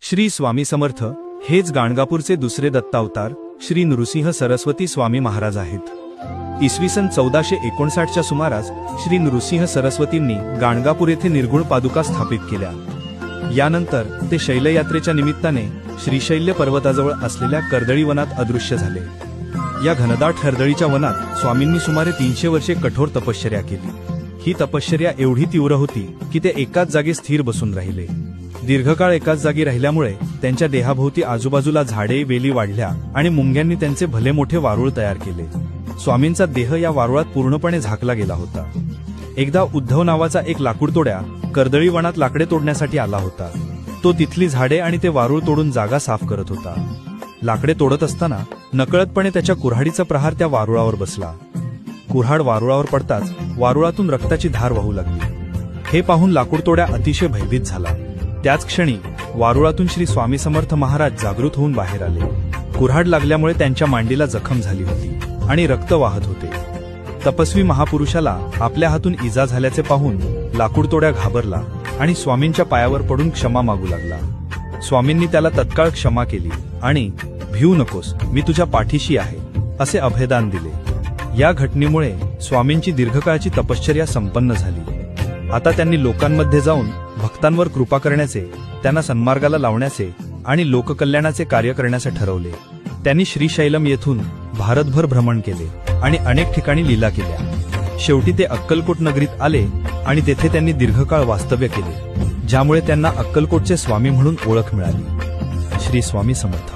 श्री स्वामी समर्थ हेच गाणगापूरचे दुसरे दत्तावतार श्री नृसिंह सरस्वती स्वामी महाराज आहेत। इसवी सन 1459च्या सुमारास श्री नृसिंह सरस्वतींनी गाणगापूर येथे निर्गुण पादुका स्थापित केल्या। यानंतर ते शैलयात्रेच्या निमित्ताने श्रीशैल्य पर्वताजवळ असलेल्या कर्दळी वनात अदृश्य झाले। या घनदाट कर्दळीच्या वनात स्वामींनी सुमारे 300 वर्षे कठोर तपश्चर्या केली। ही तपश्चर्या एवढी तीव्र होती की ते एकाच जागी स्थिर बसून राहिले। दीर्घकाळ एकाच जागी राहिल्यामुळे त्यांच्या देहाभोवती आजूबाजूला झाडे वेली वाढल्या आणि मुंग्यांनी त्यांचे भले मोठे वारुळ तयार केले। स्वामींचा देह या वारुळात पूर्णपणे झाकला गेला होता। एकदा उद्धव नावाचा एक लाकूडतोड्या कर्दळी वनात लाकडे तोडण्यासाठी आला होता। तो तिथली झाडे आणि ते वारुळ तोडून जागा साफ करत होता। लाकडे तोडत असताना नकळतपणे त्याच्या कुऱ्हाडीचा प्रहार त्या वारुळावर बसला। कुऱ्हाड वारुळावर पडताच वारुळातून रक्ताची धार वाहू लागली। हे पाहून लाकूडतोड्या अतिशय भयभीत झाला। त्याच क्षणी वारुळातून श्री स्वामी समर्थ महाराज जागृत होऊन बाहेर आले। कुऱ्हाड लागल्यामुळे त्यांच्या मांडीला जखम झाली होती आणि रक्त वाहत होते। तपस्वी महापुरुषाला आपल्या हातून इजा झाल्याचे पाहून लाकूडतोड्या घाबरला आणि स्वामींच्या पायावर पडून क्षमा मागू लागला। स्वामींनी त्याला तत्काळ क्षमा केली आणि भिऊ नकोस, मी तुझ्या पाठीशी आहे असे अभयदान दिले। या घटनेमुळे स्वामींची दीर्घकाळची तपश्चर्या संपन्न झाली। आता त्यांनी लोकांमध्ये जाऊन भक्तांवर कृपा करण्याचे, त्यांना सन्मार्गाला लावण्याचे आणि लोककल्याणाचे कार्य करण्याचे ठरवले। त्यांनी श्रीशैलम येथून भारतभर भ्रमण केले आणि अनेक ठिकाणी लीला केल्या। शेवटी ते अक्कलकोट नगरीत आले आणि तेथे त्यांनी दीर्घकाळ वास्तव्य केले, ज्यामुळे त्यांना अक्कलकोटचे स्वामी म्हणून ओळख मिळाली। श्री स्वामी समर्थ।